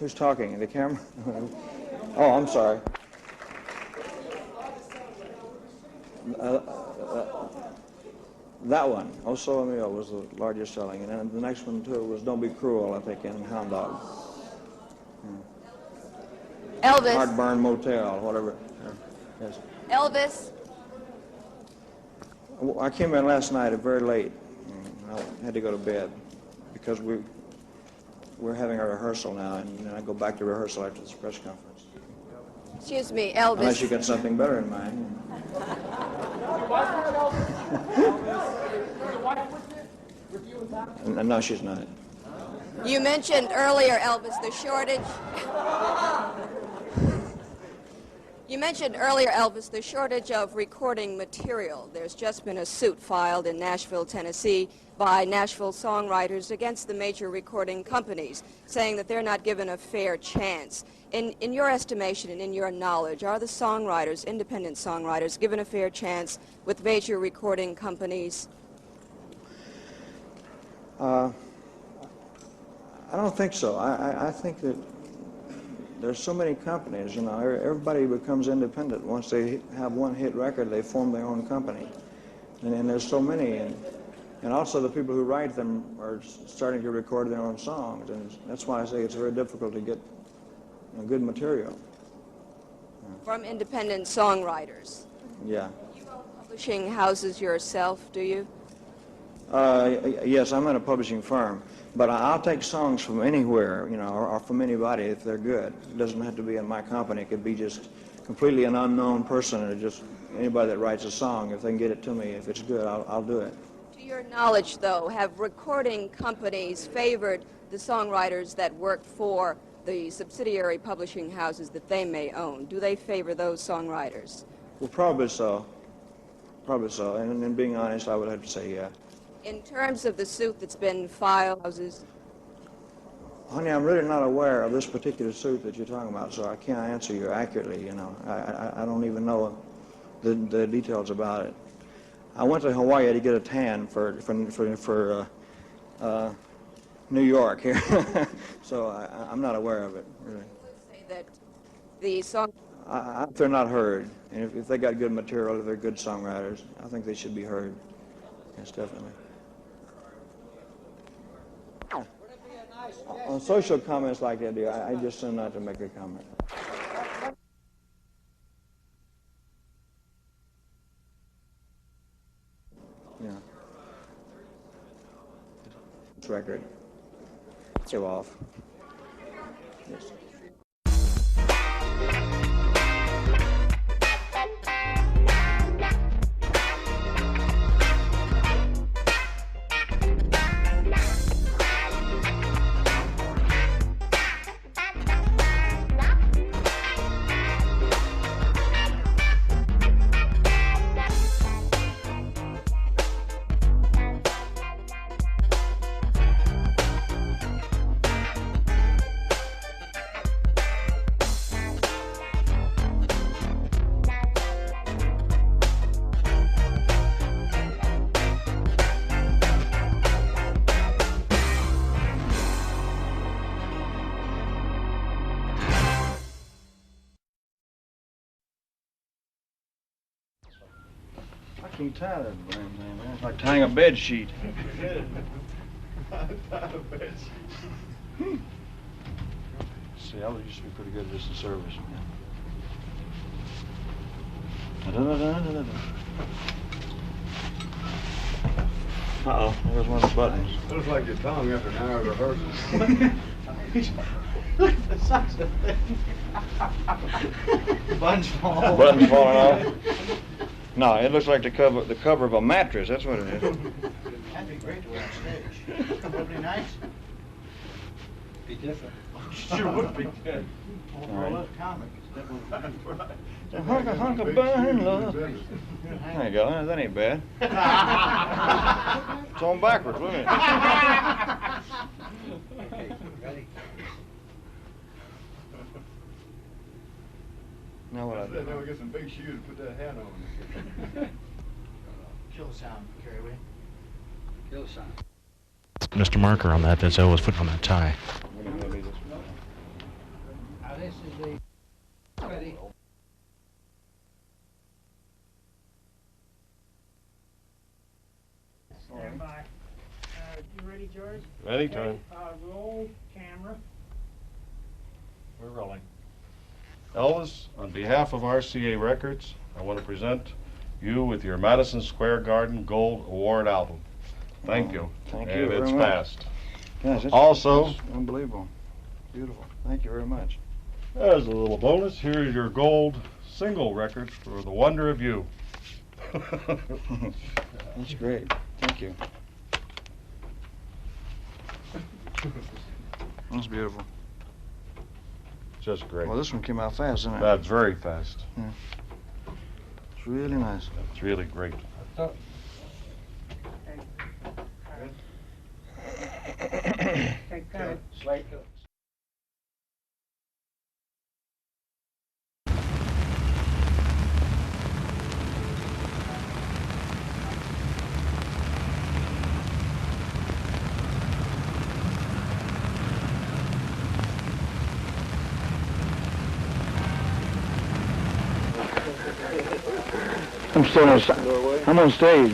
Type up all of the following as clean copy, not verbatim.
Who's talking? The camera? Oh, I'm sorry. That one, Oh So Amigo, was the largest selling. And then the next one, too, was Don't Be Cruel, I think, and Hound Dog. Elvis. Heartburn Motel, whatever. Yes. Elvis. I came in last night very late. I had to go to bed because we're having a rehearsal now, and I go back to rehearsal after this press conference. Excuse me, Elvis. Unless you got something better in mind. No, she's not. You mentioned earlier, Elvis, the shortage. You mentioned earlier, Elvis, the shortage of recording material. There's just been a suit filed in Nashville, Tennessee, by Nashville songwriters against the major recording companies, saying that they're not given a fair chance. In your estimation and in your knowledge, are the songwriters, independent songwriters, given a fair chance with major recording companies? I don't think so. I think that there's so many companies, everybody becomes independent. Once they have one hit record, they form their own company. And there's so many. And also the people who write them are starting to record their own songs. And that's why I say it's very difficult to get good material. From independent songwriters? Yeah. You own publishing houses yourself, do you? Yes, I'm in a publishing firm. But I'll take songs from anywhere, or from anybody if they're good. It doesn't have to be in my company. It could be just completely an unknown person, or just anybody that writes a song. If they can get it to me, if it's good, I'll do it. To your knowledge, though, have recording companies favored the songwriters that work for the subsidiary publishing houses that they may own? Do they favor those songwriters? Well, probably so. Probably so. And being honest, I would have to say yeah. In terms of the suit that's been filed, houses. Honey, I'm really not aware of this particular suit that you're talking about, so I can't answer you accurately. I don't even know the details about it. I went to Hawaii to get a tan for New York here, so I'm not aware of it really. Say that the song. If they're not heard, and if they got good material, if they're good songwriters, I think they should be heard. Yes, definitely. On social comments like that, dear, I just tend not to make a comment. Yeah. This record. Show off. Yes. I can't tie that damn thing, man. It's like tying a bed sheet. See, Elvis used to be pretty good at this in service. Uh-oh, there's one of the buttons. Looks like your tongue after an hour of rehearsal. Look at the size of the thing. Buttons falling off. Buttons falling off. No, it looks like the cover of a mattress. That's what it is. That'd be great to wear on stage. Would be nice. Be different. Sure would be good. For a little comic. A hunk of burning love. There you go. That ain't bad. It's on backwards, wasn't it? Okay, ready? Now what I do? Now we get some big shoes to put that hat on. Kill the sound, Carrie, will you? Kill the sound. Mr. Marker on that, that's Elvis putting on that tie. the... Ready. Stand by. You ready, George? Anytime. Roll camera. We're rolling. Elvis, on behalf of RCA Records, I want to present you with your Madison Square Garden Gold Award album. Thank you. Thank you And very it's much. fast. Yes, it's Also- it's unbelievable. Beautiful. Thank you very much. As a little bonus, here is your gold single record for The Wonder of You. That's great. Thank you. That's beautiful. Just great. Well, this one came out fast, didn't it? That's very fast. It's really nice. It's really great. Okay, cut it. I'm still on, I'm on stage.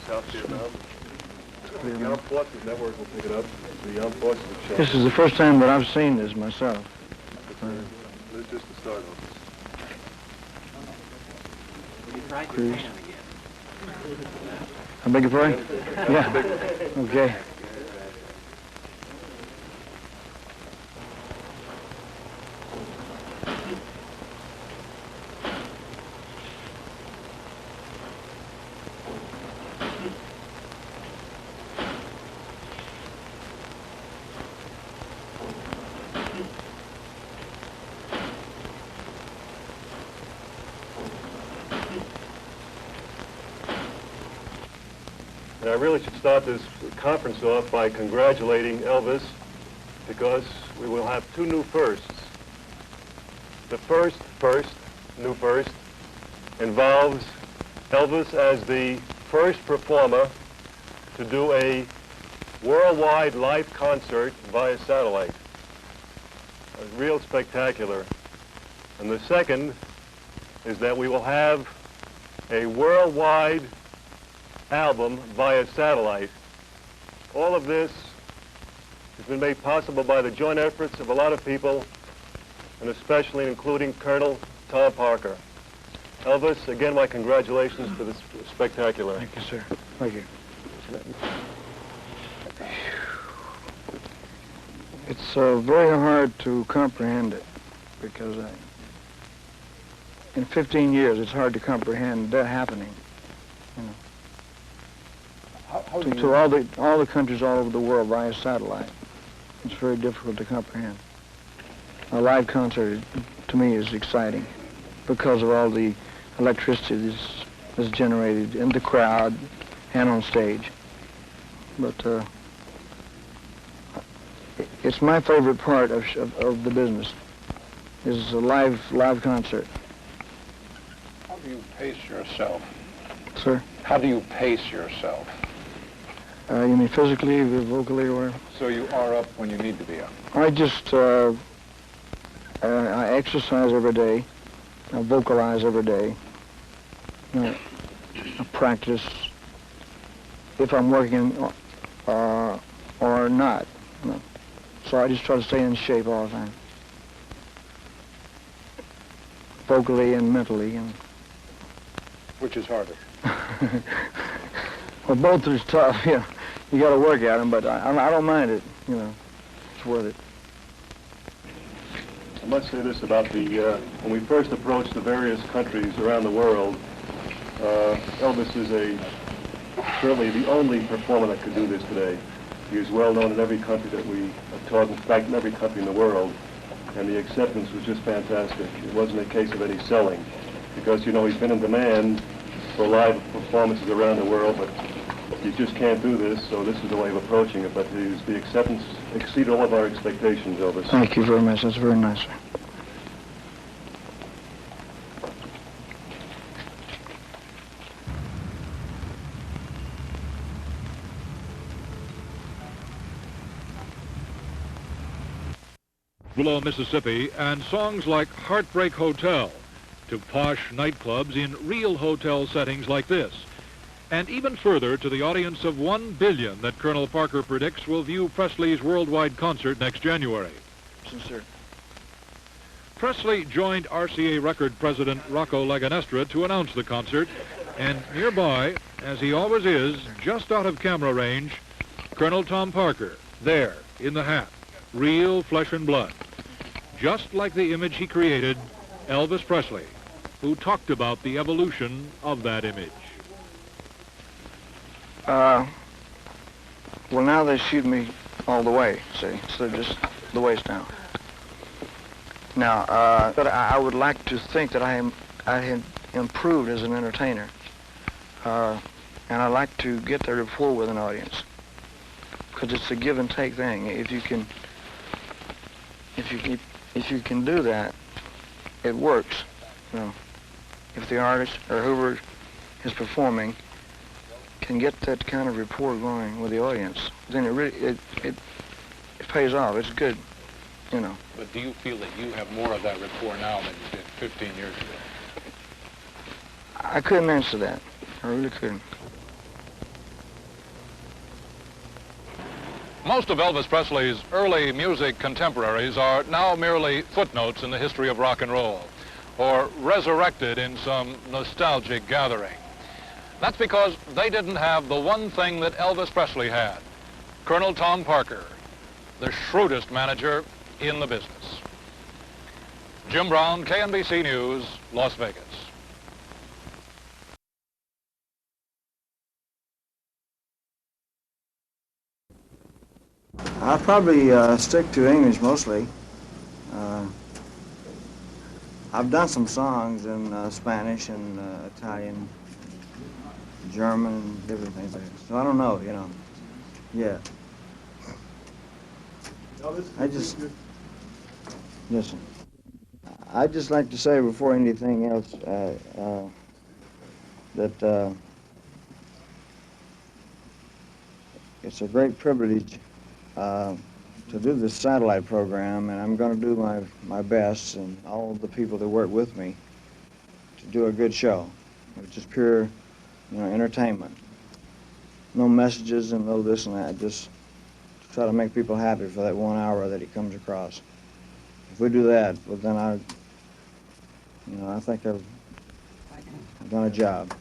South Vietnam. The Armed Forces Network will pick it up. The Armed Forces have shown. This is the first time that I've seen this myself. This is just the start of Cruise. I beg your pardon? Yeah. Okay. And I really should start this conference off by congratulating Elvis, because we will have two new firsts. The first new first, involves Elvis as the first performer to do a worldwide live concert via satellite. Real spectacular. And the second is that we will have a worldwide album via satellite. All of this has been made possible by the joint efforts of a lot of people, and especially including Colonel Tom Parker. Elvis, again, my congratulations for this spectacular. Thank you, sir. Thank you. It's very hard to comprehend it, because in 15 years it's hard to comprehend that happening. You know. To all the countries all over the world via satellite. It's very difficult to comprehend. A live concert, to me, is exciting because of all the electricity that's generated in the crowd and on stage. But it's my favorite part of the business, is a live concert. How do you pace yourself? Sir? How do you pace yourself? You mean physically, vocally, or? So you are up when you need to be up. I just, I exercise every day. I vocalize every day. I practice if I'm working or not. You know. So I just try to stay in shape all the time. Vocally and mentally. And Which is harder? well, both are tough, you know. You got to work at them, but I don't mind it, you know. It's worth it. I must say this about when we first approached the various countries around the world, Elvis is certainly the only performer that could do this today. He is well known in every country that we have taught, in fact, in every country in the world, and the acceptance was just fantastic. It wasn't a case of any selling, because, you know, he's been in demand for live performances around the world, but you just can't do this, so this is the way of approaching it. But the acceptance exceeded all of our expectations, Elvis. Thank you very much. That's very nice, sir. below Mississippi and songs like Heartbreak Hotel to posh nightclubs in real hotel settings like this, and even further to the audience of 1 billion that Colonel Parker predicts will view Presley's worldwide concert next January. Sincere. Presley joined RCA Record President Rocco Laganestra to announce the concert, and nearby, as he always is, just out of camera range, Colonel Tom Parker, there, in the hat, real flesh and blood, just like the image he created, Elvis Presley, who talked about the evolution of that image. Well, now they shoot me all the way, see, so just the waist down. Now, but I would like to think that I have improved as an entertainer, and I like to get the rapport with an audience, because it's a give and take thing. If you can do that, it works. You know, if the artist or whoever is performing can get that kind of rapport going with the audience, then it pays off. It's good, you know. But do you feel that you have more of that rapport now than you did 15 years ago? I couldn't answer that. I really couldn't. Most of Elvis Presley's early music contemporaries are now merely footnotes in the history of rock and roll, or resurrected in some nostalgic gathering. That's because they didn't have the one thing that Elvis Presley had, Colonel Tom Parker, the shrewdest manager in the business. Jim Brown, KNBC News, Las Vegas. I'll probably stick to English mostly. I've done some songs in Spanish and Italian, German, and different things like that. So I don't know, you know. Yeah. Listen. I'd just like to say before anything else that it's a great privilege to do this satellite program, and I'm going to do my best, and all the people that work with me, to do a good show, which is pure, you know, entertainment. No messages and no this and that. Just try to make people happy for that 1 hour that he comes across. If we do that, well, then I think I've done a job.